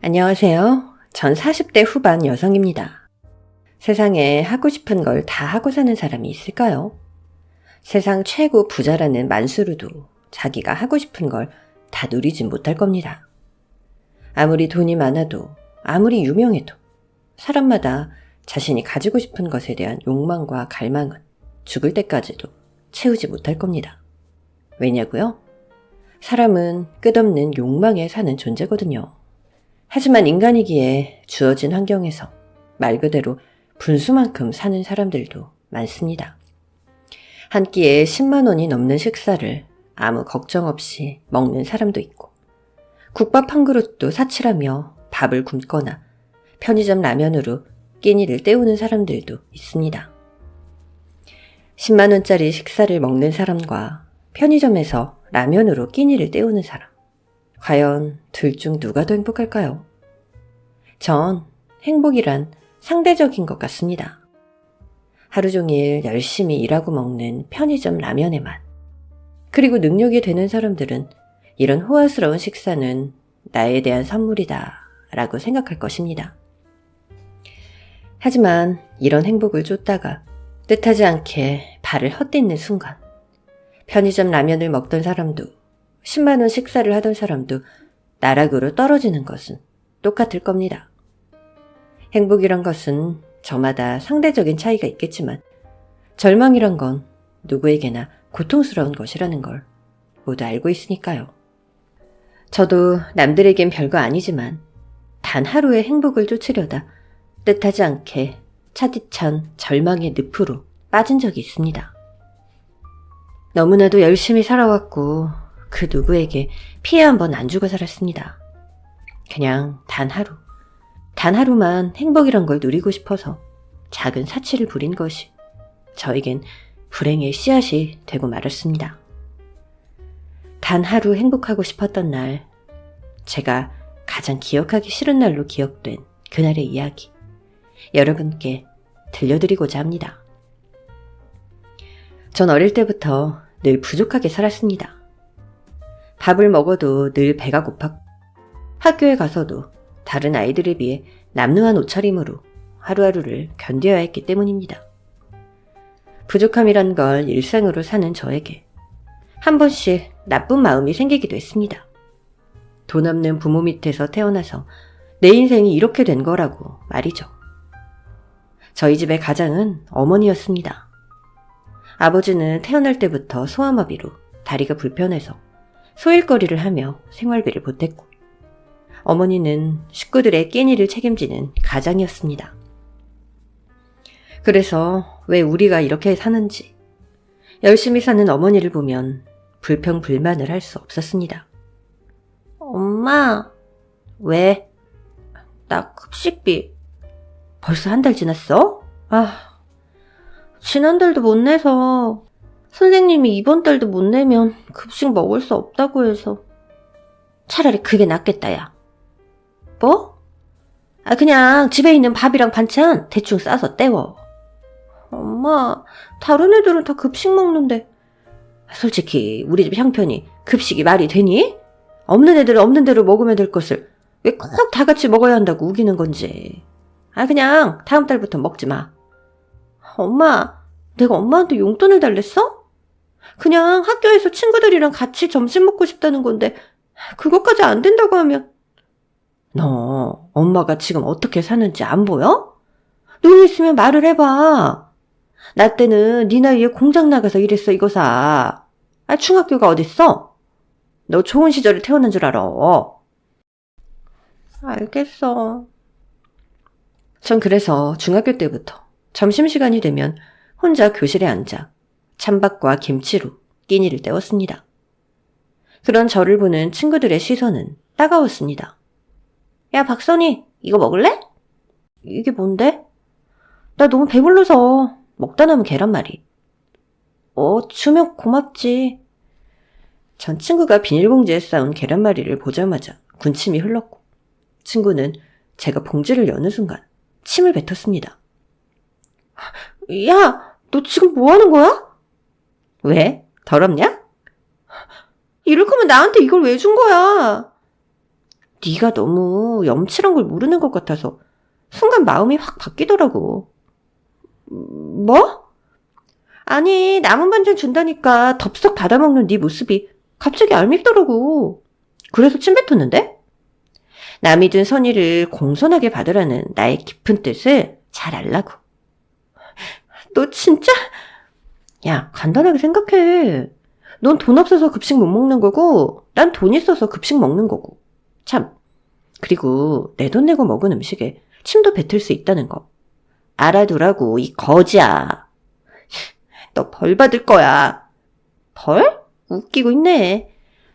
안녕하세요. 전 40대 후반 여성입니다. 세상에 하고 싶은 걸 다 하고 사는 사람이 있을까요? 세상 최고 부자라는 만수르도 자기가 하고 싶은 걸 다 누리진 못할 겁니다. 아무리 돈이 많아도, 아무리 유명해도 사람마다 자신이 가지고 싶은 것에 대한 욕망과 갈망은 죽을 때까지도 채우지 못할 겁니다. 왜냐고요? 사람은 끝없는 욕망에 사는 존재거든요. 하지만 인간이기에 주어진 환경에서 말 그대로 분수만큼 사는 사람들도 많습니다. 한 끼에 10만 원이 넘는 식사를 아무 걱정 없이 먹는 사람도 있고, 국밥 한 그릇도 사치라며 밥을 굶거나 편의점 라면으로 끼니를 때우는 사람들도 있습니다. 10만 원짜리 식사를 먹는 사람과 편의점에서 라면으로 끼니를 때우는 사람, 과연 둘 중 누가 더 행복할까요? 전 행복이란 상대적인 것 같습니다. 하루 종일 열심히 일하고 먹는 편의점 라면의 맛. 그리고 능력이 되는 사람들은 이런 호화스러운 식사는 나에 대한 선물이다 라고 생각할 것입니다. 하지만 이런 행복을 쫓다가 뜻하지 않게 발을 헛딛는 순간, 편의점 라면을 먹던 사람도 10만 원 식사를 하던 사람도 나락으로 떨어지는 것은 똑같을 겁니다. 행복이란 것은 저마다 상대적인 차이가 있겠지만, 절망이란 건 누구에게나 고통스러운 것이라는 걸 모두 알고 있으니까요. 저도 남들에겐 별거 아니지만 단 하루의 행복을 쫓으려다 뜻하지 않게 차디찬 절망의 늪으로 빠진 적이 있습니다. 너무나도 열심히 살아왔고 그 누구에게 피해 한 번 안 주고 살았습니다. 그냥 단 하루만 행복이란 걸 누리고 싶어서 작은 사치를 부린 것이 저에겐 불행의 씨앗이 되고 말았습니다. 단 하루 행복하고 싶었던 날, 제가 가장 기억하기 싫은 날로 기억된 그날의 이야기, 여러분께 들려드리고자 합니다. 전 어릴 때부터 늘 부족하게 살았습니다. 밥을 먹어도 늘 배가 고팠고, 학교에 가서도 다른 아이들에 비해 남루한 옷차림으로 하루하루를 견뎌야 했기 때문입니다. 부족함이란 걸 일상으로 사는 저에게 한 번씩 나쁜 마음이 생기기도 했습니다. 돈 없는 부모 밑에서 태어나서 내 인생이 이렇게 된 거라고 말이죠. 저희 집의 가장은 어머니였습니다. 아버지는 태어날 때부터 소아마비로 다리가 불편해서 소일거리를 하며 생활비를 보탰고, 어머니는 식구들의 끼니를 책임지는 가장이었습니다. 그래서 왜 우리가 이렇게 사는지 열심히 사는 어머니를 보면 불평불만을 할 수 없었습니다. 엄마, 왜? 나 급식비 벌써 한 달 지났어? 지난달도 못 내서 선생님이 이번 달도 못 내면 급식 먹을 수 없다고 해서. 차라리 그게 낫겠다, 야. 뭐? 그냥 집에 있는 밥이랑 반찬 대충 싸서 때워. 엄마, 다른 애들은 다 급식 먹는데. 솔직히 우리 집 형편이 급식이 말이 되니? 없는 애들은 없는 대로 먹으면 될 것을 왜 꼭 다 같이 먹어야 한다고 우기는 건지. 그냥 다음 달부터 먹지 마. 엄마, 내가 엄마한테 용돈을 달랬어? 그냥 학교에서 친구들이랑 같이 점심 먹고 싶다는 건데 그것까지 안 된다고 하면. 너 엄마가 지금 어떻게 사는지 안 보여? 눈이 있으면 말을 해봐. 나 때는 네 나이에 공장 나가서 일했어, 이거사. 중학교가 어딨어? 너 좋은 시절에 태어난 줄 알아. 알겠어. 전 그래서 중학교 때부터 점심시간이 되면 혼자 교실에 앉아 찬밥과 김치로 끼니를 때웠습니다. 그런 저를 보는 친구들의 시선은 따가웠습니다. 야, 박선희, 이거 먹을래? 이게 뭔데? 나 너무 배불러서 먹다 남은 계란말이. 주면 고맙지. 전 친구가 비닐봉지에 싸온 계란말이를 보자마자 군침이 흘렀고, 친구는 제가 봉지를 여는 순간 침을 뱉었습니다. 야, 너 지금 뭐 하는 거야? 왜? 더럽냐? 이럴 거면 나한테 이걸 왜 준 거야? 네가 너무 염칠한 걸 모르는 것 같아서 순간 마음이 확 바뀌더라고. 뭐? 아니, 남은 반찬 준다니까 덥석 받아먹는 네 모습이 갑자기 얄밉더라고. 그래서 침 뱉었는데? 남이 준 선의를 공손하게 받으라는 나의 깊은 뜻을 잘 알라고. 너 진짜? 야, 간단하게 생각해. 넌 돈 없어서 급식 못 먹는 거고, 난 돈 있어서 급식 먹는 거고. 참. 그리고 내 돈 내고 먹은 음식에 침도 뱉을 수 있다는 거. 알아두라고, 이 거지야. 너 벌 받을 거야. 벌? 웃기고 있네.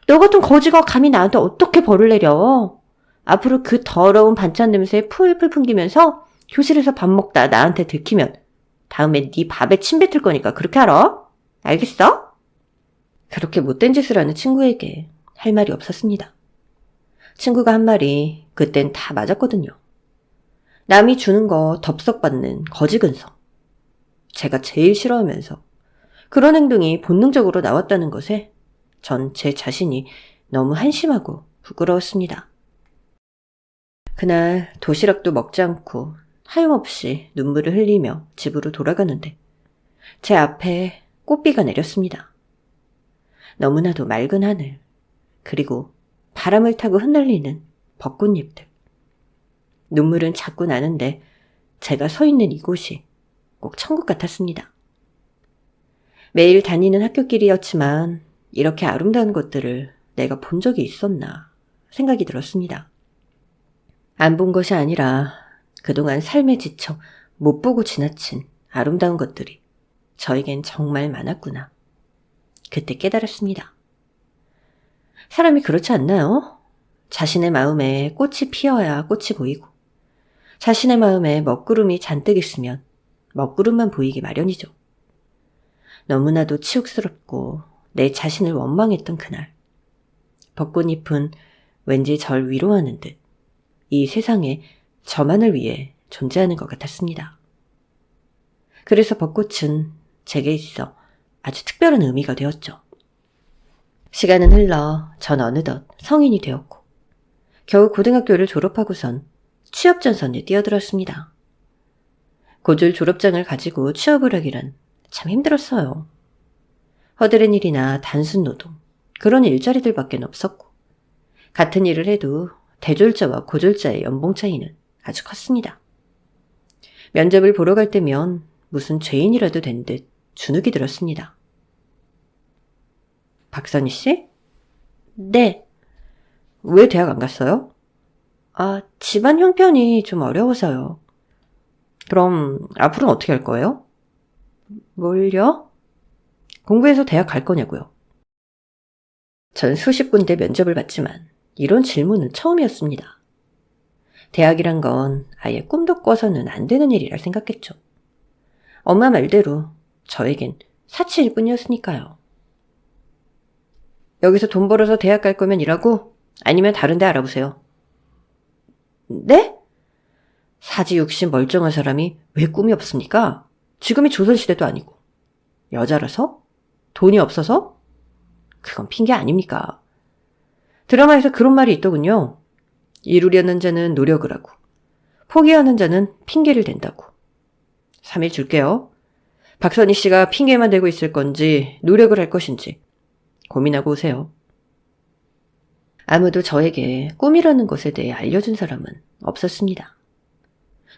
너 같은 거지가 감히 나한테 어떻게 벌을 내려. 앞으로 그 더러운 반찬 냄새에 풀풀 풍기면서 교실에서 밥 먹다 나한테 들키면 다음에 네 밥에 침 뱉을 거니까 그렇게 알아? 알겠어? 그렇게 못된 짓을 하는 친구에게 할 말이 없었습니다. 친구가 한 말이 그땐 다 맞았거든요. 남이 주는 거 덥석 받는 거지 근성. 제가 제일 싫어하면서 그런 행동이 본능적으로 나왔다는 것에 전 제 자신이 너무 한심하고 부끄러웠습니다. 그날 도시락도 먹지 않고 하염없이 눈물을 흘리며 집으로 돌아가는데 제 앞에 꽃비가 내렸습니다. 너무나도 맑은 하늘, 그리고 바람을 타고 흩날리는 벚꽃잎들. 눈물은 자꾸 나는데 제가 서 있는 이곳이 꼭 천국 같았습니다. 매일 다니는 학교길이었지만 이렇게 아름다운 것들을 내가 본 적이 있었나 생각이 들었습니다. 안 본 것이 아니라 그동안 삶에 지쳐 못 보고 지나친 아름다운 것들이 저에겐 정말 많았구나. 그때 깨달았습니다. 사람이 그렇지 않나요? 자신의 마음에 꽃이 피어야 꽃이 보이고 자신의 마음에 먹구름이 잔뜩 있으면 먹구름만 보이기 마련이죠. 너무나도 치욕스럽고 내 자신을 원망했던 그날. 벚꽃잎은 왠지 절 위로하는 듯 이 세상에 저만을 위해 존재하는 것 같았습니다. 그래서 벚꽃은 제게 있어 아주 특별한 의미가 되었죠. 시간은 흘러 전 어느덧 성인이 되었고 겨우 고등학교를 졸업하고선 취업전선에 뛰어들었습니다. 고졸 졸업장을 가지고 취업을 하기란 참 힘들었어요. 허드렛 일이나 단순 노동, 그런 일자리들밖에 없었고 같은 일을 해도 대졸자와 고졸자의 연봉 차이는 아주 컸습니다. 면접을 보러 갈 때면 무슨 죄인이라도 된 듯 주눅이 들었습니다. 박선희 씨? 네. 왜 대학 안 갔어요? 집안 형편이 좀 어려워서요. 그럼 앞으로는 어떻게 할 거예요? 뭘요? 공부해서 대학 갈 거냐고요. 전 수십 군데 면접을 봤지만 이런 질문은 처음이었습니다. 대학이란 건 아예 꿈도 꿔서는 안 되는 일이라 생각했죠. 엄마 말대로 저에겐 사치일 뿐이었으니까요. 여기서 돈 벌어서 대학 갈 거면 일하고 아니면 다른 데 알아보세요. 네? 사지육신 멀쩡한 사람이 왜 꿈이 없습니까? 지금이 조선시대도 아니고. 여자라서? 돈이 없어서? 그건 핑계 아닙니까? 드라마에서 그런 말이 있더군요. 이루려는 자는 노력을 하고 포기하는 자는 핑계를 댄다고. 3일 줄게요. 박선희 씨가 핑계만 대고 있을 건지 노력을 할 것인지 고민하고 오세요. 아무도 저에게 꿈이라는 것에 대해 알려준 사람은 없었습니다.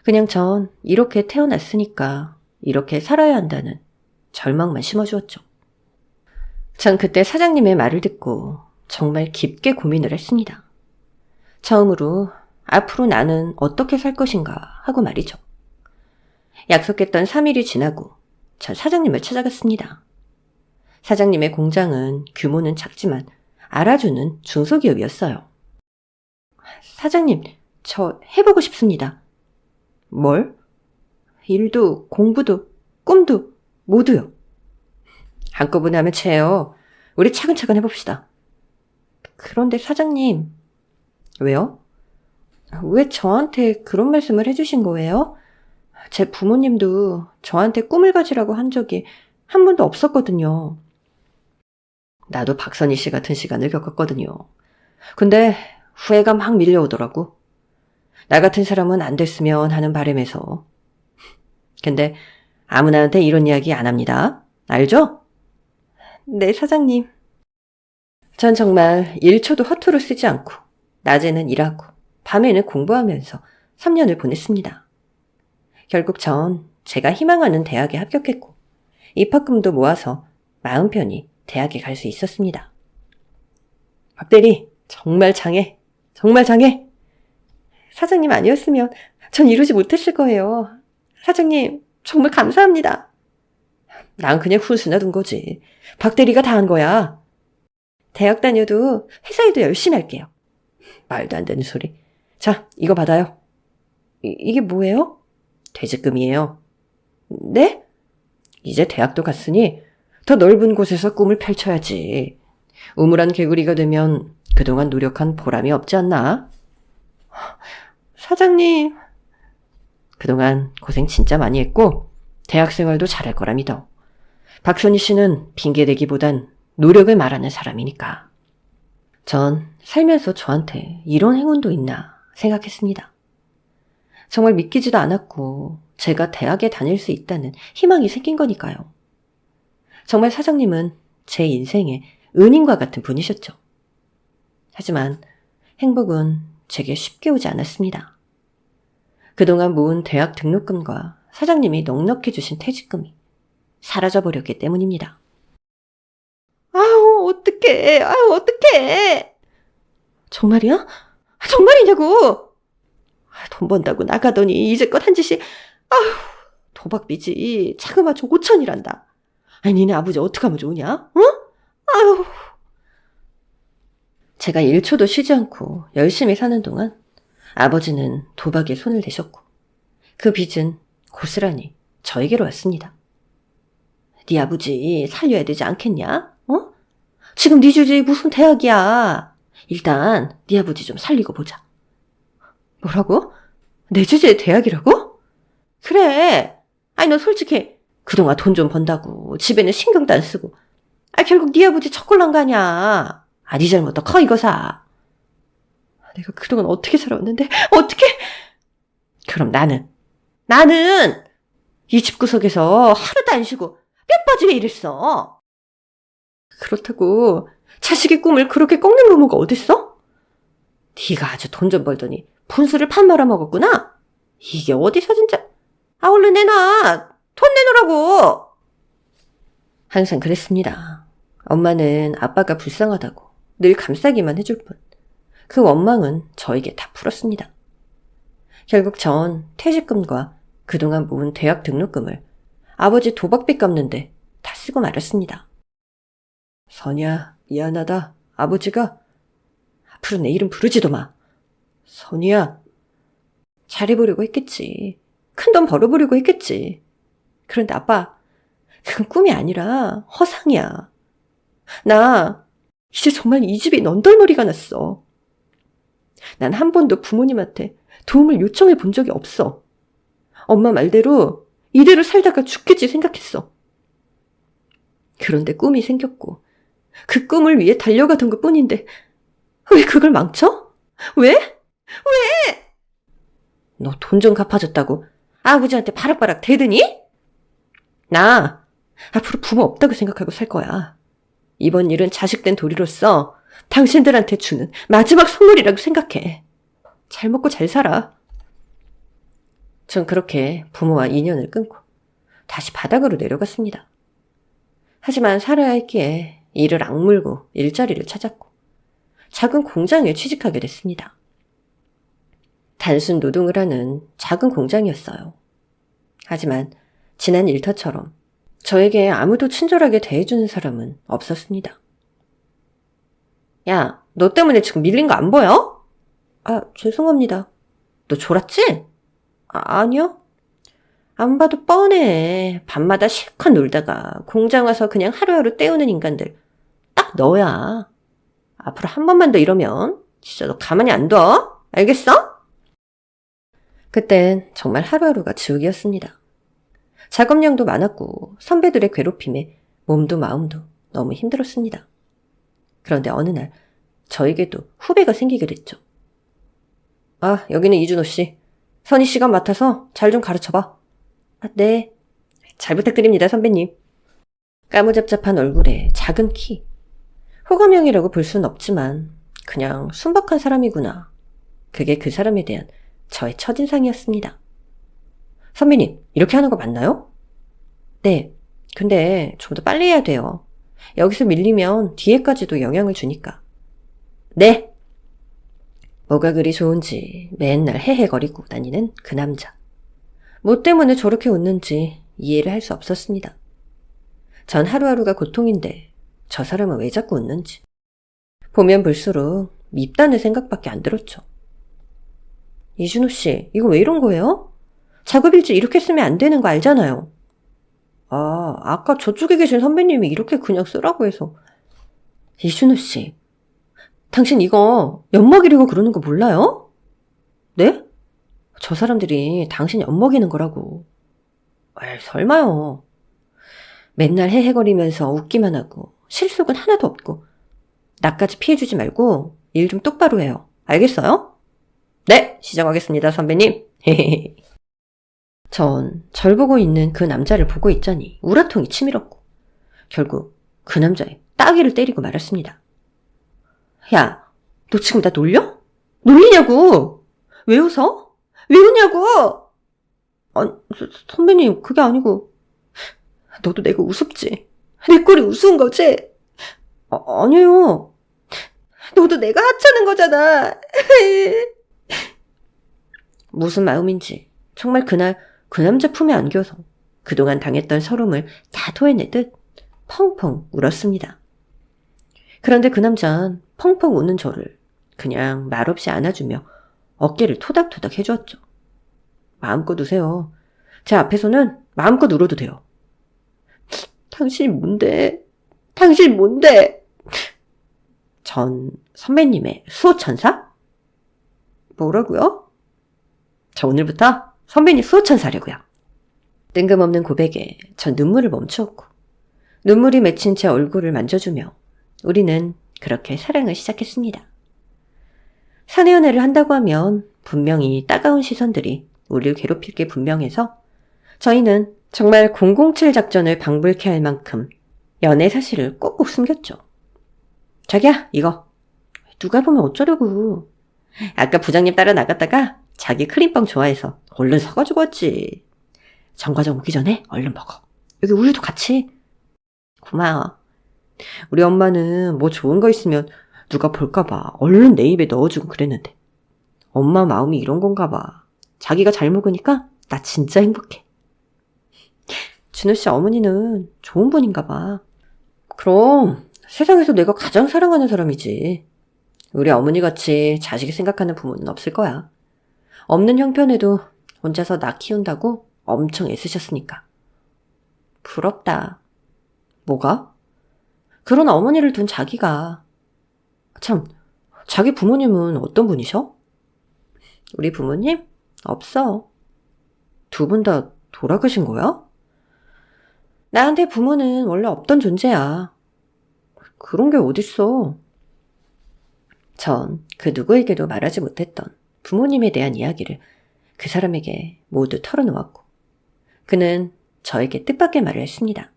그냥 전 이렇게 태어났으니까 이렇게 살아야 한다는 절망만 심어주었죠. 전 그때 사장님의 말을 듣고 정말 깊게 고민을 했습니다. 처음으로 앞으로 나는 어떻게 살 것인가 하고 말이죠. 약속했던 3일이 지나고 전 사장님을 찾아갔습니다. 사장님의 공장은 규모는 작지만 알아주는 중소기업이었어요. 사장님, 저 해보고 싶습니다. 뭘? 일도 공부도 꿈도 모두요. 한꺼번에 하면 체해요. 우리 차근차근 해봅시다. 그런데 사장님, 왜요? 왜 저한테 그런 말씀을 해주신 거예요? 제 부모님도 저한테 꿈을 가지라고 한 적이 한 번도 없었거든요. 나도 박선희 씨 같은 시간을 겪었거든요. 근데 후회가 막 밀려오더라고. 나 같은 사람은 안 됐으면 하는 바람에서. 근데 아무나한테 이런 이야기 안 합니다. 알죠? 네, 사장님. 전 정말 1초도 허투루 쓰지 않고 낮에는 일하고 밤에는 공부하면서 3년을 보냈습니다. 결국 전 제가 희망하는 대학에 합격했고 입학금도 모아서 마음 편히 대학에 갈 수 있었습니다. 박 대리, 정말 장해. 정말 장해. 사장님 아니었으면 전 이루지 못했을 거예요. 사장님, 정말 감사합니다. 난 그냥 훈수나 둔 거지. 박 대리가 다 한 거야. 대학 다녀도 회사 일도 열심히 할게요. 말도 안 되는 소리. 자, 이거 받아요. 이게 뭐예요? 퇴직금이에요. 네? 이제 대학도 갔으니 더 넓은 곳에서 꿈을 펼쳐야지. 우물안 개구리가 되면 그동안 노력한 보람이 없지 않나? 사장님. 그동안 고생 진짜 많이 했고 대학생활도 잘할 거라 믿어. 박선희 씨는 핑계대기보단 노력을 말하는 사람이니까. 전 살면서 저한테 이런 행운도 있나 생각했습니다. 정말 믿기지도 않았고 제가 대학에 다닐 수 있다는 희망이 생긴 거니까요. 정말 사장님은 제 인생의 은인과 같은 분이셨죠. 하지만 행복은 제게 쉽게 오지 않았습니다. 그동안 모은 대학 등록금과 사장님이 넉넉히 주신 퇴직금이 사라져버렸기 때문입니다. 아우, 어떡해. 아우, 어떡해. 정말이야? 정말이냐고. 돈 번다고 나가더니 이제껏 한 짓이, 아휴, 도박빚이 자그마치 5천이란다. 아니, 니네 아버지 어떡하면 좋으냐? 어? 아휴. 제가 1초도 쉬지 않고 열심히 사는 동안 아버지는 도박에 손을 대셨고 그 빚은 고스란히 저에게로 왔습니다. 네 아버지 살려야 되지 않겠냐? 어? 지금 네 주제에 무슨 대학이야. 일단 네 아버지 좀 살리고 보자. 뭐라고? 내 주제에 대학이라고? 그래. 아니 너 솔직히 그동안 돈 좀 번다고 집에는 신경도 안 쓰고 결국 네 아버지 척골난 거 아니야. 네 잘못도 커 이거사. 내가 그동안 어떻게 살아왔는데 어떻게. 그럼 나는 이 집구석에서 하루도 안 쉬고 뼈 빠지게 일했어. 그렇다고 자식의 꿈을 그렇게 꺾는 부모가 어딨어? 네가 아주 돈 좀 벌더니 분수를 판 말아먹었구나. 이게 어디서 진짜. 얼른 내놔. 돈 내놓으라고. 항상 그랬습니다. 엄마는 아빠가 불쌍하다고 늘 감싸기만 해줄 뿐 그 원망은 저에게 다 풀었습니다. 결국 전 퇴직금과 그동안 모은 대학 등록금을 아버지 도박빚 갚는데 다 쓰고 말았습니다. 선이야, 미안하다. 아버지가 앞으로 내 이름 부르지도 마. 선이야. 잘해보려고 했겠지. 큰돈 벌어보려고 했겠지. 그런데 아빠, 그건 꿈이 아니라 허상이야. 나 이제 정말 이 집이 넌덜머리가 났어. 난 한 번도 부모님한테 도움을 요청해 본 적이 없어. 엄마 말대로 이대로 살다가 죽겠지 생각했어. 그런데 꿈이 생겼고 그 꿈을 위해 달려가던 것뿐인데 왜 그걸 망쳐? 왜? 너 돈 좀 갚아줬다고 아버지한테 바락바락 대드니? 나 앞으로 부모 없다고 생각하고 살 거야. 이번 일은 자식된 도리로서 당신들한테 주는 마지막 선물이라고 생각해. 잘 먹고 잘 살아. 전 그렇게 부모와 인연을 끊고 다시 바닥으로 내려갔습니다. 하지만 살아야 했기에 이를 악물고 일자리를 찾았고 작은 공장에 취직하게 됐습니다. 단순 노동을 하는 작은 공장이었어요. 하지만 지난 일터처럼 저에게 아무도 친절하게 대해주는 사람은 없었습니다. 야, 너 때문에 지금 밀린 거 안 보여? 죄송합니다. 너 졸았지? 아니요. 안 봐도 뻔해. 밤마다 실컷 놀다가 공장 와서 그냥 하루하루 때우는 인간들. 딱 너야. 앞으로 한 번만 더 이러면 진짜 너 가만히 안 둬. 알겠어? 그땐 정말 하루하루가 지옥이었습니다. 작업량도 많았고 선배들의 괴롭힘에 몸도 마음도 너무 힘들었습니다. 그런데 어느 날 저에게도 후배가 생기게 됐죠. 아, 여기는 이준호 씨. 선희 씨가 맡아서 잘 좀 가르쳐봐. 아, 네. 잘 부탁드립니다, 선배님. 까무잡잡한 얼굴에 작은 키. 호감형이라고 볼 수는 없지만 그냥 순박한 사람이구나. 그게 그 사람에 대한 저의 첫인상이었습니다. 선배님, 이렇게 하는 거 맞나요? 네. 근데 좀 더 빨리 해야 돼요. 여기서 밀리면 뒤에까지도 영향을 주니까. 네. 뭐가 그리 좋은지 맨날 헤헤거리고 다니는 그 남자. 뭐 때문에 저렇게 웃는지 이해를 할 수 없었습니다. 전 하루하루가 고통인데 저 사람은 왜 자꾸 웃는지. 보면 볼수록 밉다는 생각밖에 안 들었죠. 이준호 씨, 이거 왜 이런 거예요? 작업일지 이렇게 쓰면 안 되는 거 알잖아요. 아, 아까 저쪽에 계신 선배님이 이렇게 그냥 쓰라고 해서. 이준호 씨, 당신 이거 엿먹이려고 그러는 거 몰라요? 네? 저 사람들이 당신 엿먹이는 거라고. 에이, 설마요. 맨날 헤헤거리면서 웃기만 하고 실속은 하나도 없고 나까지 피해주지 말고 일 좀 똑바로 해요. 알겠어요? 네, 시작하겠습니다, 선배님. 전 절 보고 있는 그 남자를 보고 있자니 우라통이 치밀었고 결국 그 남자의 따귀를 때리고 말았습니다. 야, 너 지금 나 놀려? 놀리냐고! 왜 웃어? 왜 웃냐고! 아니, 선배님, 그게 아니고 너도 내가 우습지? 내 꼴이 우스운 거지? 아니에요. 너도 내가 하찮은 거잖아. 무슨 마음인지 정말 그날 그 남자 품에 안겨서 그동안 당했던 서름을 다 토해내듯 펑펑 울었습니다. 그런데 그 남자는 펑펑 우는 저를 그냥 말없이 안아주며 어깨를 토닥토닥 해주었죠. 마음껏 우세요. 제 앞에서는 마음껏 울어도 돼요. 당신 뭔데? 당신 뭔데? 전 선배님의 수호천사? 뭐라고요? 저 오늘부터 선배님 수호천사려고요. 뜬금없는 고백에 전 눈물을 멈추었고 눈물이 맺힌 제 얼굴을 만져주며 우리는 그렇게 사랑을 시작했습니다. 사내연애를 한다고 하면 분명히 따가운 시선들이 우리를 괴롭힐 게 분명해서 저희는 정말 007 작전을 방불케 할 만큼 연애 사실을 꼭꼭 숨겼죠. 자기야, 이거. 누가 보면 어쩌려고. 아까 부장님 따라 나갔다가 자기 크림빵 좋아해서 얼른 사가지고 왔지. 정과장 오기 전에 얼른 먹어. 여기 우유도 같이. 고마워. 우리 엄마는 뭐 좋은 거 있으면 누가 볼까봐 얼른 내 입에 넣어주고 그랬는데 엄마 마음이 이런 건가 봐. 자기가 잘 먹으니까 나 진짜 행복해. 준호 씨 어머니는 좋은 분인가 봐. 그럼 세상에서 내가 가장 사랑하는 사람이지. 우리 어머니같이 자식이 생각하는 부모는 없을 거야. 없는 형편에도 혼자서 나 키운다고 엄청 애쓰셨으니까. 부럽다. 뭐가? 그런 어머니를 둔 자기가. 참, 자기 부모님은 어떤 분이셔? 우리 부모님? 없어. 두 분 다 돌아가신 거야? 나한테 부모는 원래 없던 존재야. 그런 게 어딨어. 전 그 누구에게도 말하지 못했던 부모님에 대한 이야기를 그 사람에게 모두 털어놓았고 그는 저에게 뜻밖의 말을 했습니다.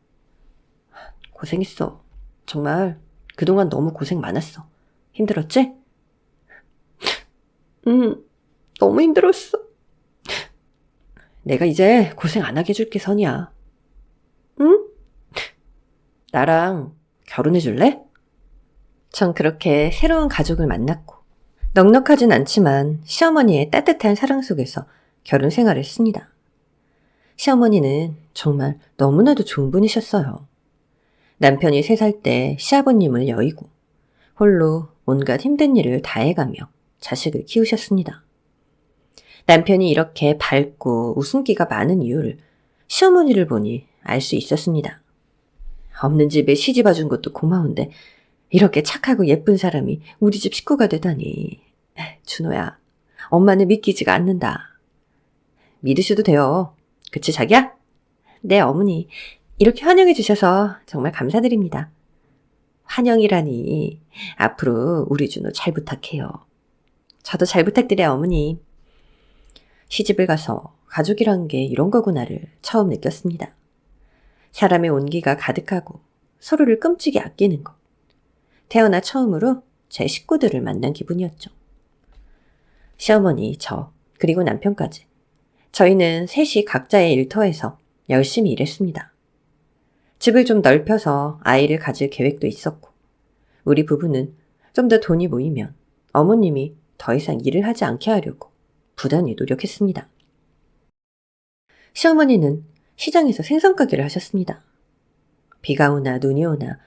고생했어. 정말 그동안 너무 고생 많았어. 힘들었지? 너무 힘들었어. 내가 이제 고생 안 하게 해줄게, 선이야. 응? 나랑 결혼해 줄래? 전 그렇게 새로운 가족을 만났고 넉넉하진 않지만 시어머니의 따뜻한 사랑 속에서 결혼 생활을 했습니다. 시어머니는 정말 너무나도 좋은 분이셨어요. 남편이 3살 때 시아버님을 여의고 홀로 온갖 힘든 일을 다 해가며 자식을 키우셨습니다. 남편이 이렇게 밝고 웃음기가 많은 이유를 시어머니를 보니 알 수 있었습니다. 없는 집에 시집 와준 것도 고마운데 이렇게 착하고 예쁜 사람이 우리 집 식구가 되다니. 준호야, 엄마는 믿기지가 않는다. 믿으셔도 돼요. 그치 자기야? 네 어머니, 이렇게 환영해 주셔서 정말 감사드립니다. 환영이라니. 앞으로 우리 준호 잘 부탁해요. 저도 잘 부탁드려요, 어머님. 시집을 가서 가족이란 게 이런 거구나를 처음 느꼈습니다. 사람의 온기가 가득하고 서로를 끔찍이 아끼는 것. 태어나 처음으로 제 식구들을 만난 기분이었죠. 시어머니, 저, 그리고 남편까지. 저희는 셋이 각자의 일터에서 열심히 일했습니다. 집을 좀 넓혀서 아이를 가질 계획도 있었고, 우리 부부는 좀 더 돈이 모이면 어머님이 더 이상 일을 하지 않게 하려고 부단히 노력했습니다. 시어머니는 시장에서 생선 가게를 하셨습니다. 비가 오나 눈이 오나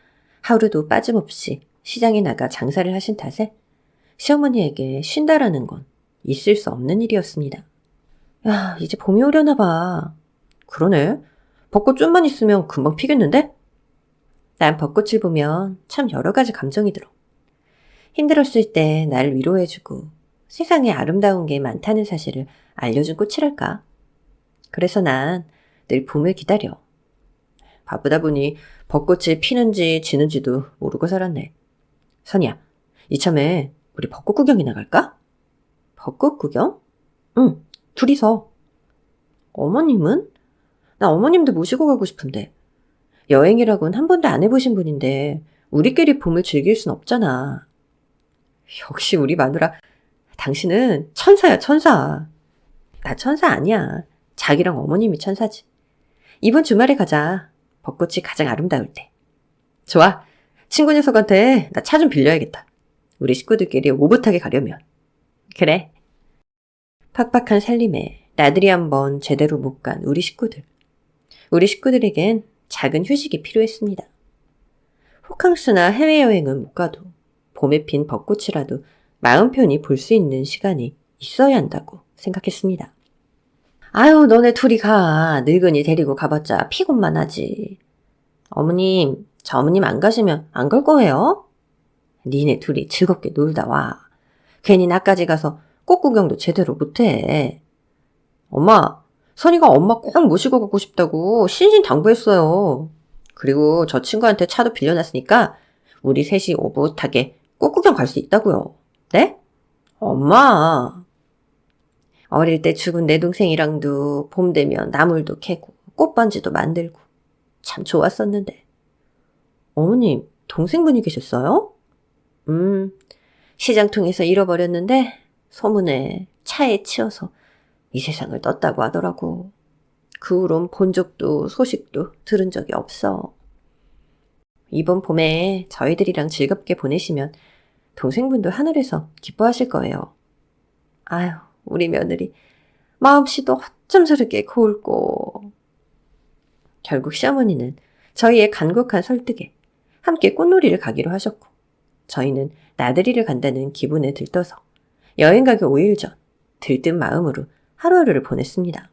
하루도 빠짐없이 시장에 나가 장사를 하신 탓에 시어머니에게 쉰다라는 건 있을 수 없는 일이었습니다. 야, 이제 봄이 오려나 봐. 그러네. 벚꽃 좀만 있으면 금방 피겠는데? 난 벚꽃을 보면 참 여러 가지 감정이 들어. 힘들었을 때 날 위로해주고 세상에 아름다운 게 많다는 사실을 알려준 꽃이랄까. 그래서 난 늘 봄을 기다려. 바쁘다 보니 벚꽃이 피는지 지는지도 모르고 살았네. 선이야, 이참에 우리 벚꽃 구경이나 갈까? 벚꽃 구경? 응, 둘이서. 어머님은? 나 어머님도 모시고 가고 싶은데. 여행이라고는 한 번도 안 해보신 분인데 우리끼리 봄을 즐길 순 없잖아. 역시 우리 마누라, 당신은 천사야, 천사. 나 천사 아니야. 자기랑 어머님이 천사지. 이번 주말에 가자. 벚꽃이 가장 아름다울 때. 좋아. 친구 녀석한테 나 차 좀 빌려야겠다. 우리 식구들끼리 오붓하게 가려면. 그래. 팍팍한 살림에 나들이 한번 제대로 못 간 우리 식구들. 우리 식구들에겐 작은 휴식이 필요했습니다. 호캉스나 해외여행은 못 가도 봄에 핀 벚꽃이라도 마음 편히 볼 수 있는 시간이 있어야 한다고 생각했습니다. 아유, 너네 둘이 가. 늙은이 데리고 가봤자 피곤만 하지. 어머님, 저 어머님 안 가시면 안 갈 거예요? 니네 둘이 즐겁게 놀다 와. 괜히 나까지 가서 꽃 구경도 제대로 못해. 엄마, 선이가 엄마 꼭 모시고 가고 싶다고 신신당부했어요. 그리고 저 친구한테 차도 빌려놨으니까 우리 셋이 오붓하게 꽃 구경 갈 수 있다고요. 네? 엄마. 어릴 때 죽은 내 동생이랑도 봄 되면 나물도 캐고 꽃반지도 만들고 참 좋았었는데. 어머님, 동생분이 계셨어요? 시장통에서 잃어버렸는데 소문에 차에 치여서 이 세상을 떴다고 하더라고. 그 후론 본 적도 소식도 들은 적이 없어. 이번 봄에 저희들이랑 즐겁게 보내시면 동생분도 하늘에서 기뻐하실 거예요. 아유, 우리 며느리 마음씨도 어쩜 저렇게 고울꼬. 결국 시어머니는 저희의 간곡한 설득에 함께 꽃놀이를 가기로 하셨고, 저희는 나들이를 간다는 기분에 들떠서 여행 가기 5일 전 들뜬 마음으로 하루하루를 보냈습니다.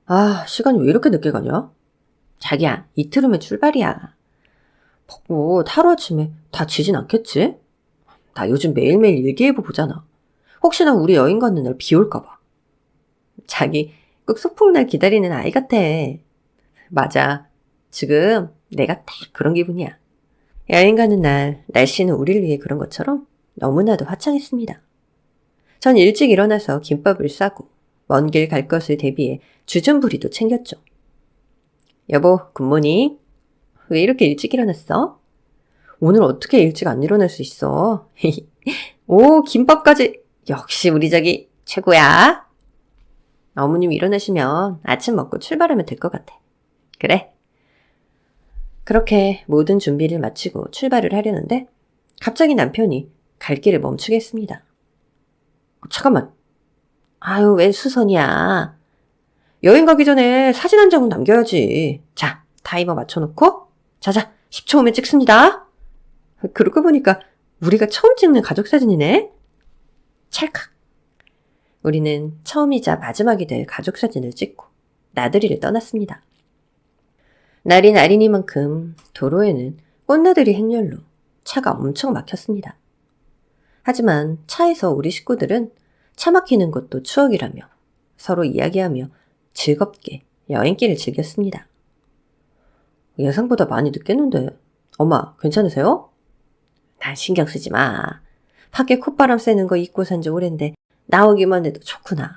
아, 시간이 왜 이렇게 늦게 가냐? 자기야, 이틀 후면 출발이야. 벚꽃 하루아침에 다 지진 않겠지? 나 요즘 매일매일 일기예보 보잖아. 혹시나 우리 여행 가는 날 비 올까봐. 자기 꼭 소풍날 기다리는 아이 같아. 맞아. 지금 내가 딱 그런 기분이야. 여행 가는 날 날씨는 우리를 위해 그런 것처럼 너무나도 화창했습니다. 전 일찍 일어나서 김밥을 싸고 먼 길 갈 것을 대비해 주전부리도 챙겼죠. 여보, 굿모닝. 왜 이렇게 일찍 일어났어? 오늘 어떻게 일찍 안 일어날 수 있어? 오, 김밥까지. 역시 우리 자기 최고야. 어머님 일어나시면 아침 먹고 출발하면 될 것 같아. 그래. 그렇게 모든 준비를 마치고 출발을 하려는데 갑자기 남편이 갈 길을 멈추게 했습니다. 잠깐만. 아유, 웬 수선이야. 여행 가기 전에 사진 한 장은 남겨야지. 자, 타이머 맞춰놓고 자자, 10초 후면 찍습니다. 그러고 보니까 우리가 처음 찍는 가족 사진이네. 찰칵. 우리는 처음이자 마지막이 될 가족 사진을 찍고 나들이를 떠났습니다. 날이 날이니만큼 도로에는 꽃나들이 행렬로 차가 엄청 막혔습니다. 하지만 차에서 우리 식구들은 차 막히는 것도 추억이라며 서로 이야기하며 즐겁게 여행길을 즐겼습니다. 예상보다 많이 늦겠는데 엄마, 괜찮으세요? 난 신경 쓰지 마. 밖에 콧바람 쐬는 거 잊고 산 지 오랜데 나오기만 해도 좋구나.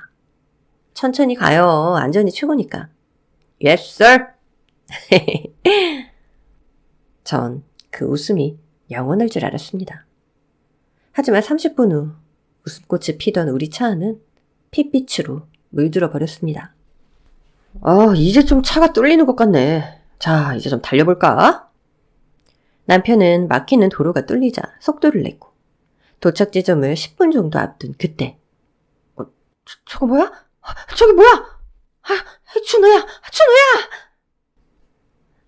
천천히 가요. 안전이 최고니까. Yes, sir. 전 그 웃음이 영원할 줄 알았습니다. 하지만 30분 후 웃음꽃이 피던 우리 차 안은 핏빛으로 물들어 버렸습니다. 이제 좀 차가 뚫리는 것 같네. 자, 이제 좀 달려볼까? 남편은 막히는 도로가 뚫리자 속도를 냈고 도착 지점을 10분 정도 앞둔 그때 저거 뭐야? 저기 뭐야? 준호야!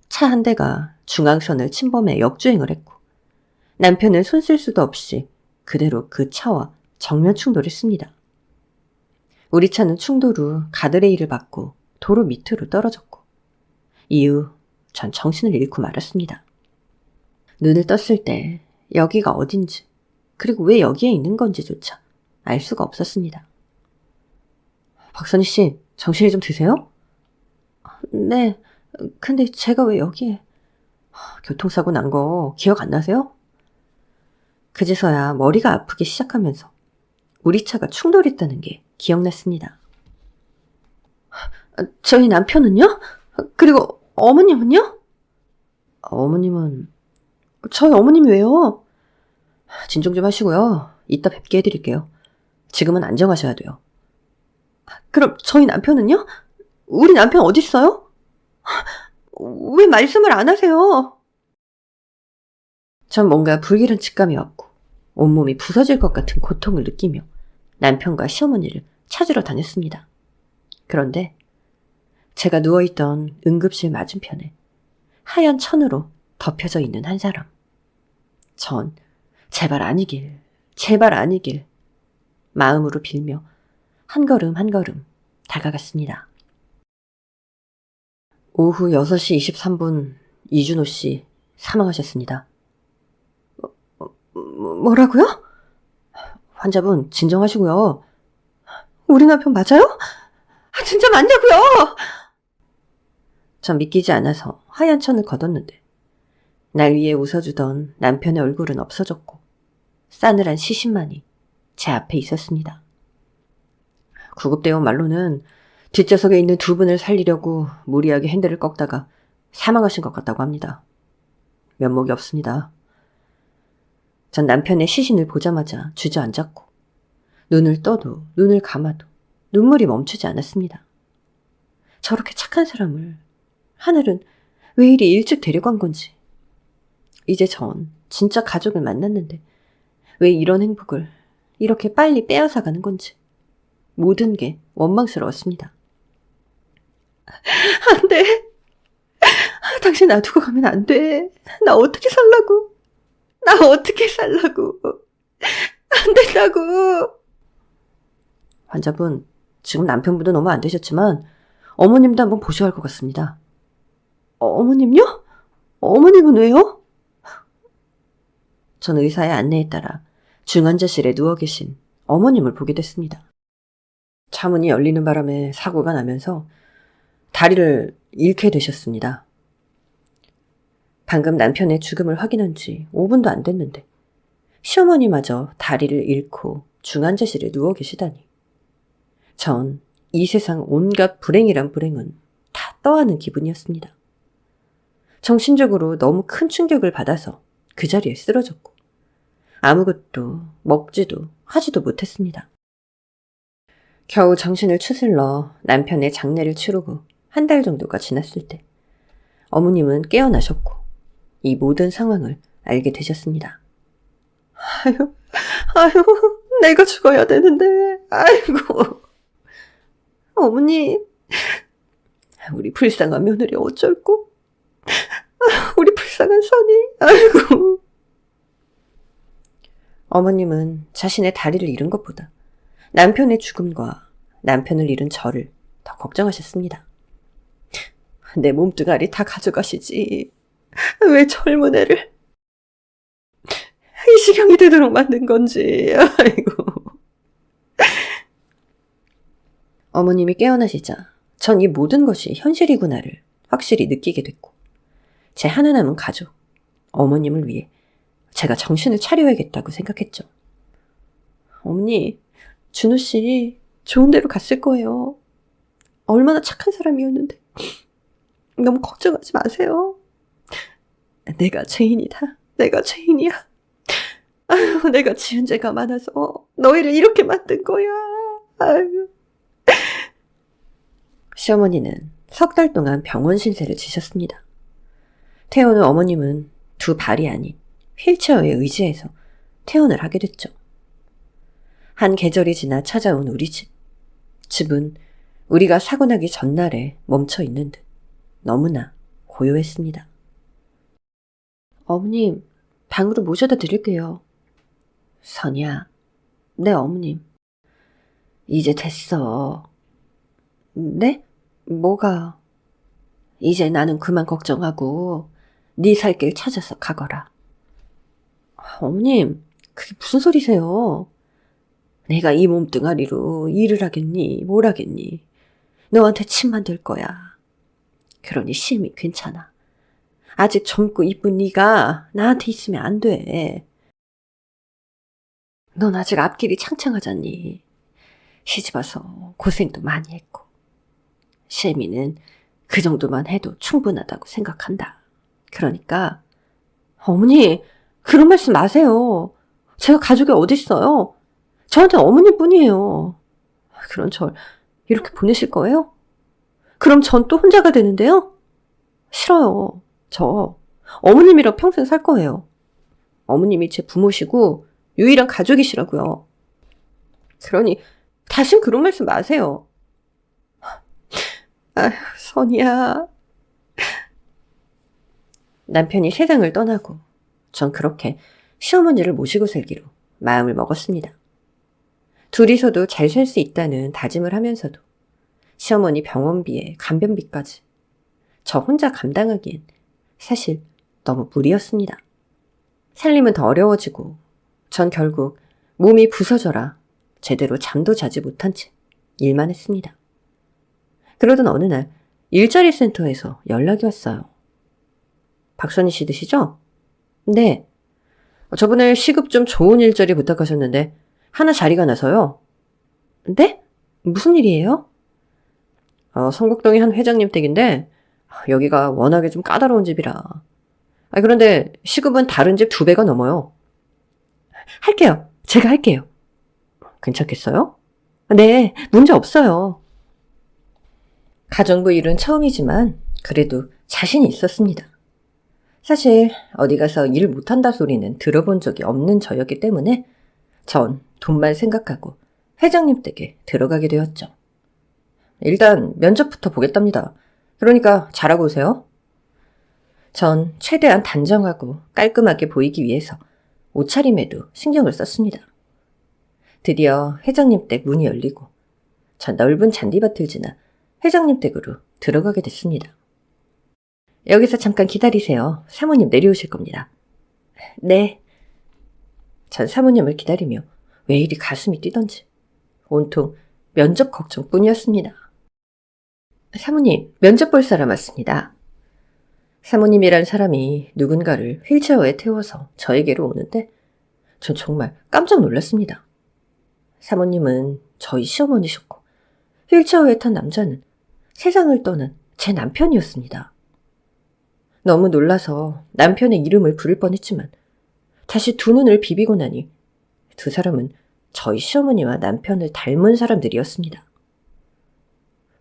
차 한 대가 중앙선을 침범해 역주행을 했고 남편은 손 쓸 수도 없이 그대로 그 차와 정면 충돌했습니다. 우리 차는 충돌 후 가드레일을 받고 도로 밑으로 떨어졌고 이후 전 정신을 잃고 말았습니다. 눈을 떴을 때 여기가 어딘지 그리고 왜 여기에 있는 건지조차 알 수가 없었습니다. 박선희 씨, 정신이 좀 드세요? 네, 근데 제가 왜 여기에... 교통사고 난 거 기억 안 나세요? 그제서야 머리가 아프기 시작하면서 우리 차가 충돌했다는 게 기억났습니다. 저희 남편은요? 그리고 어머님은요? 저희 어머님이 왜요? 진정 좀 하시고요. 이따 뵙게 해드릴게요. 지금은 안정하셔야 돼요. 그럼 저희 남편은요? 우리 남편 어딨어요? 왜 말씀을 안 하세요? 전 뭔가 불길한 직감이 왔고 온몸이 부서질 것 같은 고통을 느끼며 남편과 시어머니를 찾으러 다녔습니다. 그런데 제가 누워있던 응급실 맞은편에 하얀 천으로 덮여져 있는 한 사람. 전 제발 아니길 마음으로 빌며 한 걸음 한 걸음 다가갔습니다. 오후 6시 23분 이준호 씨 사망하셨습니다. 뭐라고요? 환자분 진정하시고요. 우리 남편 맞아요? 진짜 맞냐고요? 전 믿기지 않아서 하얀 천을 걷었는데 날 위해 웃어주던 남편의 얼굴은 없어졌고 싸늘한 시신만이 제 앞에 있었습니다. 구급대원 말로는 뒷좌석에 있는 두 분을 살리려고 무리하게 핸들을 꺾다가 사망하신 것 같다고 합니다. 면목이 없습니다. 전 남편의 시신을 보자마자 주저앉았고 눈을 떠도 눈을 감아도 눈물이 멈추지 않았습니다. 저렇게 착한 사람을 하늘은 왜 이리 일찍 데려간 건지. 이제 전 진짜 가족을 만났는데 왜 이런 행복을 이렇게 빨리 빼앗아가는 건지 모든 게 원망스러웠습니다. 안 돼. 당신 놔두고 가면 안 돼. 나 어떻게 살라고. 안 된다고. 환자분, 지금 남편분도 너무 안 되셨지만 어머님도 한번 보셔야 할 것 같습니다. 어머님요? 어머님은 왜요? 전 의사의 안내에 따라 중환자실에 누워 계신 어머님을 보게 됐습니다. 차문이 열리는 바람에 사고가 나면서 다리를 잃게 되셨습니다. 방금 남편의 죽음을 확인한 지 5분도 안 됐는데 시어머니마저 다리를 잃고 중환자실에 누워 계시다니. 전 이 세상 온갖 불행이란 불행은 다 떠안은 기분이었습니다. 정신적으로 너무 큰 충격을 받아서 그 자리에 쓰러졌고 아무것도 먹지도 하지도 못했습니다. 겨우 정신을 추슬러 남편의 장례를 치르고 한 달 정도가 지났을 때 어머님은 깨어나셨고 이 모든 상황을 알게 되셨습니다. 아유, 내가 죽어야 되는데, 아이고. 어머니, 우리 불쌍한 며느리 어쩔꼬? 우리 불쌍한 선이, 아이고. 어머님은 자신의 다리를 잃은 것보다 남편의 죽음과 남편을 잃은 저를 더 걱정하셨습니다. 내 몸뚱아리 다 가져가시지. 왜 젊은 애를 이 지경이 되도록 만든 건지. 아이고. 어머님이 깨어나시자 전 이 모든 것이 현실이구나를 확실히 느끼게 됐고 제 하나 남은 가족, 어머님을 위해 제가 정신을 차려야겠다고 생각했죠. 어머니, 준호 씨 좋은 데로 갔을 거예요. 얼마나 착한 사람이었는데. 너무 걱정하지 마세요. 내가 죄인이다. 내가 죄인이야. 아유, 내가 지은 죄가 많아서 너희를 이렇게 만든 거야. 아유. 시어머니는 석 달 동안 병원 신세를 지셨습니다. 퇴원 후 어머님은 두 발이 아닌 휠체어에 의지해서 퇴원을 하게 됐죠. 한 계절이 지나 찾아온 우리 집. 집은 우리가 사고 나기 전날에 멈춰 있는 듯 너무나 고요했습니다. 어머님, 방으로 모셔다 드릴게요. 선이야, 네 어머님. 이제 됐어. 네? 뭐가? 이제 나는 그만 걱정하고 네 살 길 찾아서 가거라. 어머님, 그게 무슨 소리세요? 내가 이 몸뚱아리로 일을 하겠니? 뭘 하겠니? 너한테 침만 들 거야. 그러니 심히 괜찮아. 아직 젊고 이쁜 네가 나한테 있으면 안 돼. 넌 아직 앞길이 창창하잖니. 시집와서 고생도 많이 했고. 셰미는 그 정도만 해도 충분하다고 생각한다. 그러니까 어머니, 그런 말씀 마세요. 제가 가족이 어딨어요? 저한테 어머니뿐이에요. 그럼 절 이렇게 보내실 거예요? 그럼 전 또 혼자가 되는데요? 싫어요. 저 어머님이랑 평생 살 거예요. 어머님이 제 부모시고 유일한 가족이시라고요. 그러니 다신 그런 말씀 마세요. 아휴, 선이야. 남편이 세상을 떠나고 전 그렇게 시어머니를 모시고 살기로 마음을 먹었습니다. 둘이서도 잘 살 수 있다는 다짐을 하면서도 시어머니 병원비에 간변비까지 저 혼자 감당하기엔 사실 너무 무리였습니다. 살림은 더 어려워지고 전 결국 몸이 부서져라 제대로 잠도 자지 못한 채 일만 했습니다. 그러던 어느 날 일자리 센터에서 연락이 왔어요. 박선희 씨 되시죠? 네. 저번에 시급 좀 좋은 일자리 부탁하셨는데 하나 자리가 나서요. 네? 무슨 일이에요? 성북동의 한 회장님 댁인데 여기가 워낙에 좀 까다로운 집이라. 그런데 시급은 다른 집 2배가 넘어요. 할게요. 제가 할게요. 괜찮겠어요? 네, 문제 없어요. 가정부 일은 처음이지만 그래도 자신이 있었습니다. 사실 어디 가서 일 못한다 소리는 들어본 적이 없는 저였기 때문에 전 돈만 생각하고 회장님 댁에 들어가게 되었죠. 일단 면접부터 보겠답니다. 그러니까 잘하고 오세요. 전 최대한 단정하고 깔끔하게 보이기 위해서 옷차림에도 신경을 썼습니다. 드디어 회장님 댁 문이 열리고 전 넓은 잔디밭을 지나 회장님 댁으로 들어가게 됐습니다. 여기서 잠깐 기다리세요. 사모님 내려오실 겁니다. 네. 전 사모님을 기다리며 왜 이리 가슴이 뛰던지 온통 면접 걱정뿐이었습니다. 사모님, 면접 볼 사람 왔습니다. 사모님이란 사람이 누군가를 휠체어에 태워서 저에게로 오는데 전 정말 깜짝 놀랐습니다. 사모님은 저희 시어머니셨고 휠체어에 탄 남자는 세상을 떠난 제 남편이었습니다. 너무 놀라서 남편의 이름을 부를 뻔했지만 다시 두 눈을 비비고 나니 두 사람은 저희 시어머니와 남편을 닮은 사람들이었습니다.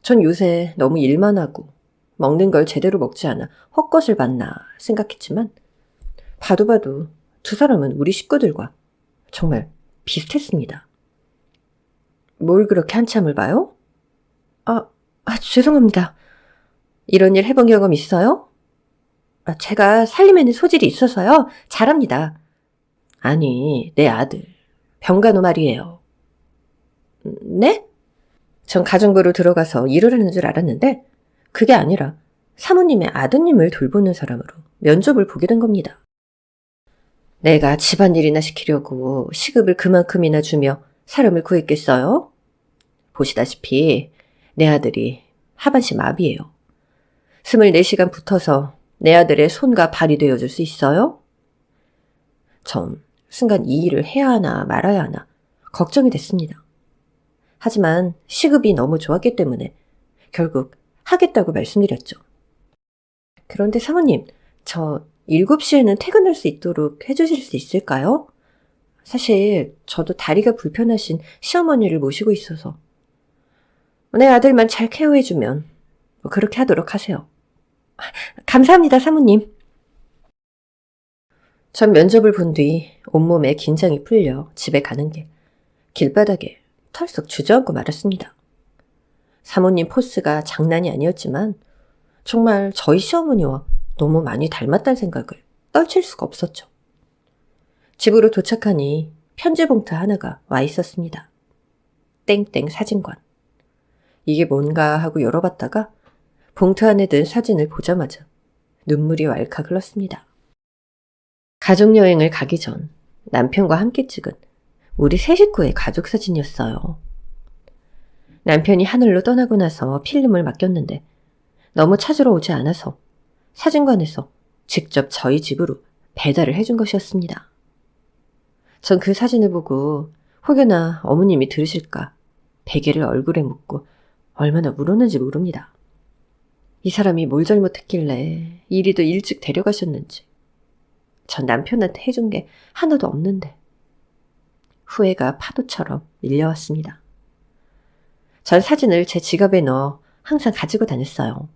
전 요새 너무 일만 하고 먹는 걸 제대로 먹지 않아 헛것을 봤나 생각했지만 봐도 두 사람은 우리 식구들과 정말 비슷했습니다. 뭘 그렇게 한참을 봐요? 죄송합니다. 이런 일 해본 경험 있어요? 제가 살림에는 소질이 있어서요. 잘합니다. 아니, 내 아들 병간호 말이에요. 네? 전 가정부로 들어가서 일을 하는 줄 알았는데 그게 아니라 사모님의 아드님을 돌보는 사람으로 면접을 보게 된 겁니다. 내가 집안일이나 시키려고 시급을 그만큼이나 주며 사람을 구했겠어요? 보시다시피 내 아들이 하반신 마비예요. 24시간 붙어서 내 아들의 손과 발이 되어줄 수 있어요? 전 순간 이 일을 해야 하나 말아야 하나 걱정이 됐습니다. 하지만 시급이 너무 좋았기 때문에 결국 하겠다고 말씀드렸죠. 그런데 사모님, 저 7시에는 퇴근할 수 있도록 해주실 수 있을까요? 사실 저도 다리가 불편하신 시어머니를 모시고 있어서. 내 아들만 잘 케어해주면 그렇게 하도록 하세요. 감사합니다, 사모님. 전 면접을 본 뒤 온몸에 긴장이 풀려 집에 가는 길, 길바닥에 털썩 주저앉고 말았습니다. 사모님 포스가 장난이 아니었지만 정말 저희 시어머니와 너무 많이 닮았다는 생각을 떨칠 수가 없었죠. 집으로 도착하니 편지 봉투 하나가 와 있었습니다. 땡땡 사진관. 이게 뭔가 하고 열어봤다가 봉투 안에 든 사진을 보자마자 눈물이 왈칵 흘렀습니다. 가족여행을 가기 전 남편과 함께 찍은 우리 세 식구의 가족 사진이었어요. 남편이 하늘로 떠나고 나서 필름을 맡겼는데 너무 찾으러 오지 않아서 사진관에서 직접 저희 집으로 배달을 해준 것이었습니다. 전 그 사진을 보고 혹여나 어머님이 들으실까 베개를 얼굴에 묻고 얼마나 울었는지 모릅니다. 이 사람이 뭘 잘못했길래 이리도 일찍 데려가셨는지. 전 남편한테 해준 게 하나도 없는데. 후회가 파도처럼 밀려왔습니다. 전 사진을 제 지갑에 넣어 항상 가지고 다녔어요.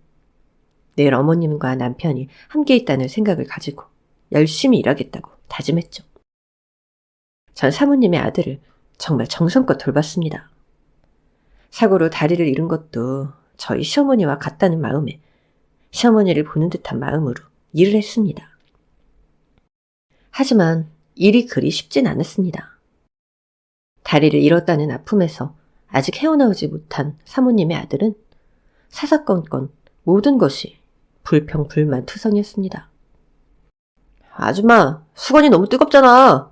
늘 어머님과 남편이 함께 있다는 생각을 가지고 열심히 일하겠다고 다짐했죠. 전 사모님의 아들을 정말 정성껏 돌봤습니다. 사고로 다리를 잃은 것도 저희 시어머니와 같다는 마음에 시어머니를 보는 듯한 마음으로 일을 했습니다. 하지만 일이 그리 쉽진 않았습니다. 다리를 잃었다는 아픔에서 아직 헤어나오지 못한 사모님의 아들은 사사건건 모든 것이 불평불만투성이었습니다. 아줌마, 수건이 너무 뜨겁잖아.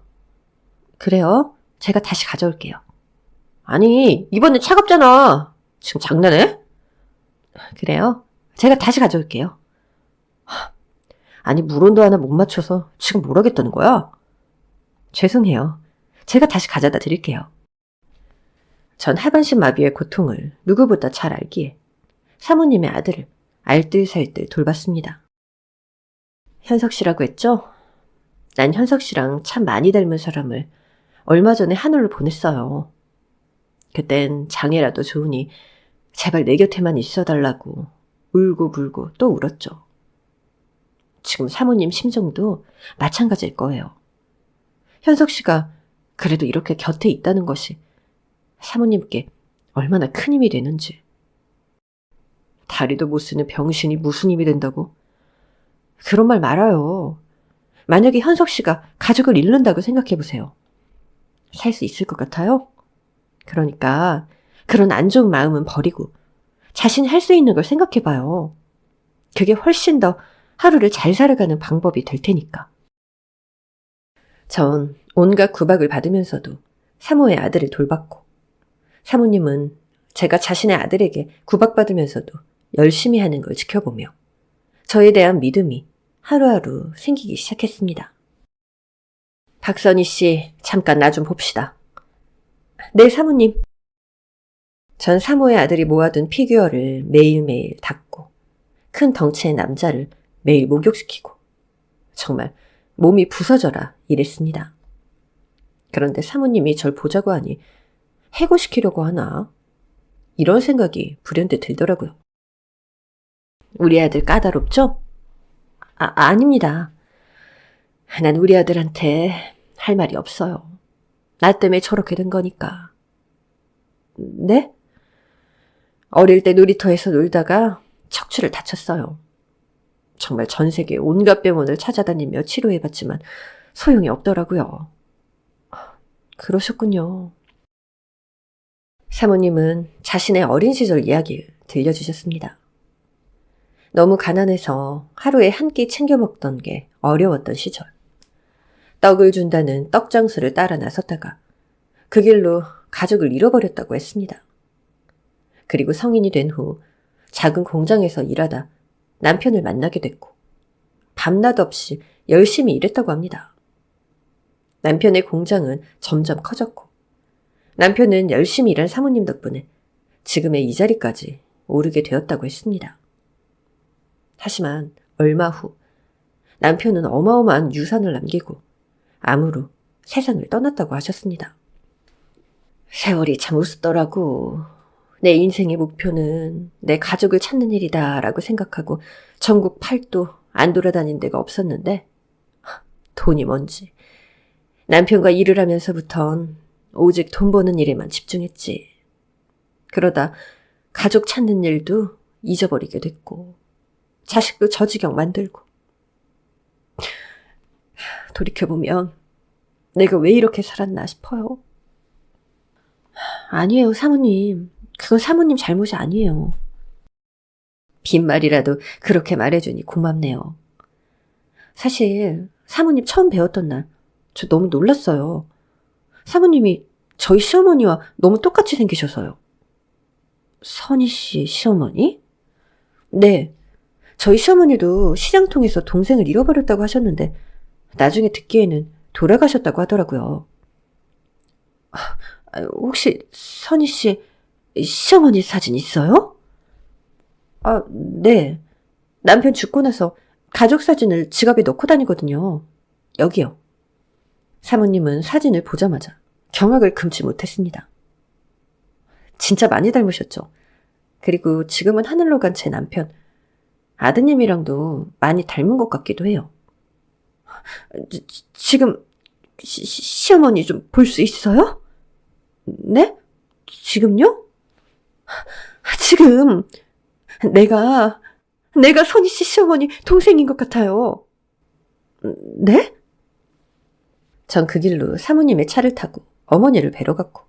그래요? 제가 다시 가져올게요. 아니, 이번엔 차갑잖아. 지금 장난해? 그래요? 제가 다시 가져올게요. 아니, 물온도 하나 못 맞춰서 지금 뭘 하겠다는 거야? 죄송해요. 제가 다시 가져다 드릴게요. 전 하반신 마비의 고통을 누구보다 잘 알기에 사모님의 아들을 알뜰살뜰 돌봤습니다. 현석 씨라고 했죠? 난 현석 씨랑 참 많이 닮은 사람을 얼마 전에 하늘로 보냈어요. 그땐 장애라도 좋으니 제발 내 곁에만 있어달라고 울고 불고 또 울었죠. 지금 사모님 심정도 마찬가지일 거예요. 현석 씨가 그래도 이렇게 곁에 있다는 것이 사모님께 얼마나 큰 힘이 되는지. 다리도 못 쓰는 병신이 무슨 힘이 된다고? 그런 말 말아요. 만약에 현석 씨가 가족을 잃는다고 생각해보세요. 살 수 있을 것 같아요? 그러니까 그런 안 좋은 마음은 버리고 자신이 할 수 있는 걸 생각해봐요. 그게 훨씬 더 하루를 잘 살아가는 방법이 될 테니까. 전 온갖 구박을 받으면서도 사모의 아들을 돌봤고, 사모님은 제가 자신의 아들에게 구박받으면서도 열심히 하는 걸 지켜보며 저에 대한 믿음이 하루하루 생기기 시작했습니다. 박선희 씨, 잠깐 나 좀 봅시다. 네, 사모님. 전 사모의 아들이 모아둔 피규어를 매일매일 닦고 큰 덩치의 남자를 매일 목욕시키고 정말 몸이 부서져라 이랬습니다. 그런데 사모님이 절 보자고 하니 해고시키려고 하나? 이런 생각이 불현듯 들더라고요. 우리 아들 까다롭죠? 아닙니다. 난 우리 아들한테 할 말이 없어요. 나 때문에 저렇게 된 거니까. 네? 어릴 때 놀이터에서 놀다가 척추를 다쳤어요. 정말 전 세계 온갖 병원을 찾아다니며 치료해봤지만 소용이 없더라고요. 그러셨군요. 사모님은 자신의 어린 시절 이야기를 들려주셨습니다. 너무 가난해서 하루에 한 끼 챙겨 먹던 게 어려웠던 시절. 떡을 준다는 떡장수를 따라 나섰다가 그 길로 가족을 잃어버렸다고 했습니다. 그리고 성인이 된 후 작은 공장에서 일하다 남편을 만나게 됐고 밤낮 없이 열심히 일했다고 합니다. 남편의 공장은 점점 커졌고 남편은 열심히 일한 사모님 덕분에 지금의 이 자리까지 오르게 되었다고 했습니다. 하지만 얼마 후 남편은 어마어마한 유산을 남기고 암으로 세상을 떠났다고 하셨습니다. 세월이 참 우습더라고. 내 인생의 목표는 내 가족을 찾는 일이다 라고 생각하고 전국 팔도 안 돌아다닌 데가 없었는데 돈이 뭔지 남편과 일을 하면서부턴 오직 돈 버는 일에만 집중했지. 그러다 가족 찾는 일도 잊어버리게 됐고 자식도 저지경 만들고. 돌이켜보면 내가 왜 이렇게 살았나 싶어요. 아니에요, 사모님. 그건 사모님 잘못이 아니에요. 빈말이라도 그렇게 말해주니 고맙네요. 사실 사모님 처음 배웠던 날 저 너무 놀랐어요. 사모님이 저희 시어머니와 너무 똑같이 생기셔서요. 선희 씨 시어머니? 네. 저희 시어머니도 시장통에서 동생을 잃어버렸다고 하셨는데 나중에 듣기에는 돌아가셨다고 하더라고요. 혹시 선희 씨 시어머니 사진 있어요? 네. 남편 죽고 나서 가족 사진을 지갑에 넣고 다니거든요. 여기요. 사모님은 사진을 보자마자 경악을 금치 못했습니다. 진짜 많이 닮으셨죠? 그리고 지금은 하늘로 간 제 남편, 아드님이랑도 많이 닮은 것 같기도 해요. 지금 시어머니 좀 볼 수 있어요? 네? 지금요? 지금 내가 선희 씨 시어머니 동생인 것 같아요. 네? 전 그 길로 사모님의 차를 타고 어머니를 뵈러 갔고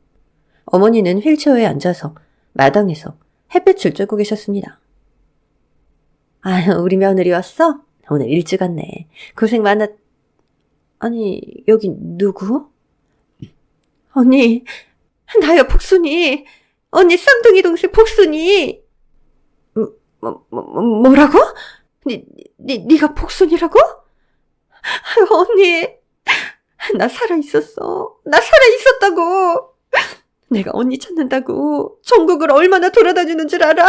어머니는 휠체어에 앉아서 마당에서 햇볕을 쬐고 계셨습니다. 우리 며느리 왔어? 오늘 일찍 왔네. 고생 많았... 아니, 여기 누구? 언니, 나야 복순이. 언니 쌍둥이 동생 복순이. 뭐라고? 네가 복순이라고? 언니, 나 살아있었어. 나 살아있었다고. 내가 언니 찾는다고 전국을 얼마나 돌아다니는 줄 알아?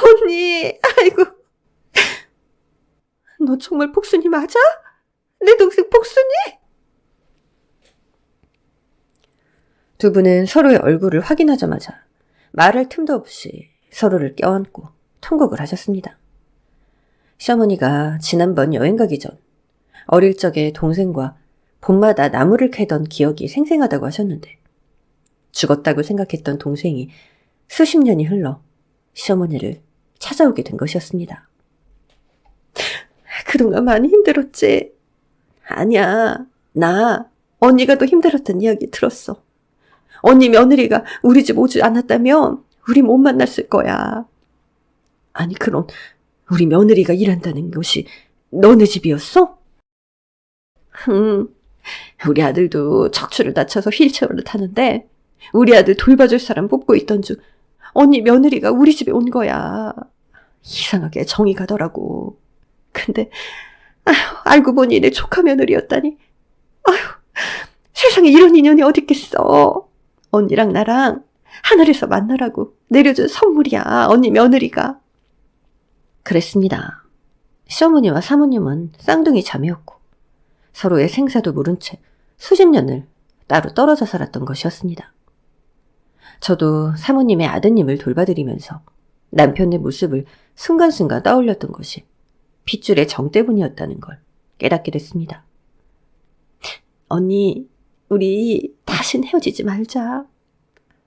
언니, 아이고. 너 정말 복순이 맞아? 내 동생 복순이? 두 분은 서로의 얼굴을 확인하자마자 말할 틈도 없이 서로를 껴안고 통곡을 하셨습니다. 시어머니가 지난번 여행 가기 전 어릴 적에 동생과 봄마다 나무를 캐던 기억이 생생하다고 하셨는데 죽었다고 생각했던 동생이 수십 년이 흘러 시어머니를 찾아오게 된 것이었습니다. 그동안 많이 힘들었지? 아니야. 나 언니가 더 힘들었던 이야기 들었어. 언니 며느리가 우리 집 오지 않았다면 우리 못 만났을 거야. 아니 그럼 우리 며느리가 일한다는 곳이 너네 집이었어? 우리 아들도 척추를 다쳐서 휠체어를 타는데 우리 아들 돌봐줄 사람 뽑고 있던 중 언니 며느리가 우리 집에 온 거야. 이상하게 정이 가더라고. 근데 알고 보니 내 조카 며느리였다니. 세상에 이런 인연이 어딨겠어. 언니랑 나랑 하늘에서 만나라고 내려준 선물이야. 언니 며느리가. 그랬습니다. 시어머니와 사모님은 쌍둥이 자매였고 서로의 생사도 모른 채 수십 년을 따로 떨어져 살았던 것이었습니다. 저도 사모님의 아드님을 돌봐드리면서 남편의 모습을 순간순간 떠올렸던 것이 핏줄의 정 때문이었다는 걸 깨닫게 됐습니다. 언니, 우리 다신 헤어지지 말자.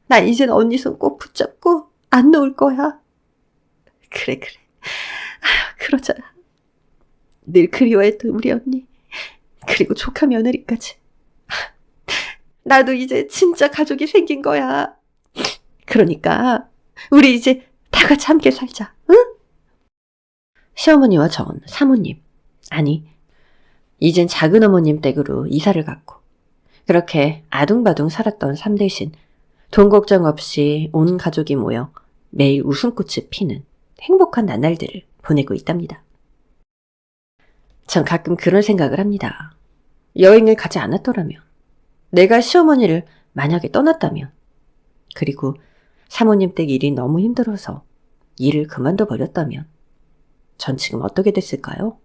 나 이젠 언니 손 꼭 붙잡고 안 놓을 거야. 그래. 그러자. 늘 그리워했던 우리 언니, 그리고 조카 며느리까지. 나도 이제 진짜 가족이 생긴 거야. 그러니까 우리 이제 다 같이 함께 살자, 응? 시어머니와 전, 사모님, 아니 이젠 작은 어머님 댁으로 이사를 갔고 그렇게 아둥바둥 살았던 삶 대신 돈 걱정 없이 온 가족이 모여 매일 웃음꽃을 피는 행복한 나날들을 보내고 있답니다. 전 가끔 그런 생각을 합니다. 여행을 가지 않았더라면, 내가 시어머니를 만약에 떠났다면, 그리고 사모님 댁 일이 너무 힘들어서 일을 그만둬 버렸다면, 전 지금 어떻게 됐을까요?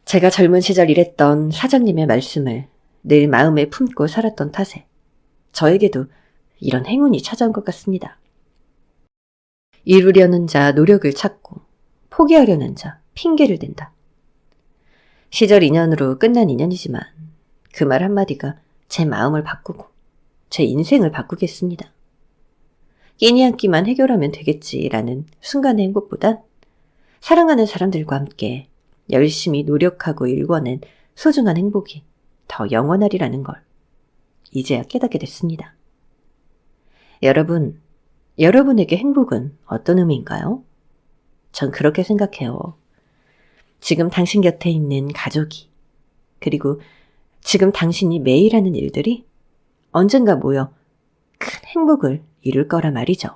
제가 젊은 시절 일했던 사장님의 말씀을 늘 마음에 품고 살았던 탓에 저에게도 이런 행운이 찾아온 것 같습니다. 이루려는 자 노력을 찾고 포기하려는 자 핑계를 댄다. 시절 인연으로 끝난 인연이지만 그 말 한마디가 제 마음을 바꾸고 제 인생을 바꾸겠습니다. 끼니 한 끼만 해결하면 되겠지라는 순간의 행복보단 사랑하는 사람들과 함께 열심히 노력하고 일궈낸 소중한 행복이 더 영원하리라는 걸 이제야 깨닫게 됐습니다. 여러분, 여러분에게 행복은 어떤 의미인가요? 전 그렇게 생각해요. 지금 당신 곁에 있는 가족이, 그리고 지금 당신이 매일 하는 일들이 언젠가 모여 큰 행복을 이룰 거라 말이죠.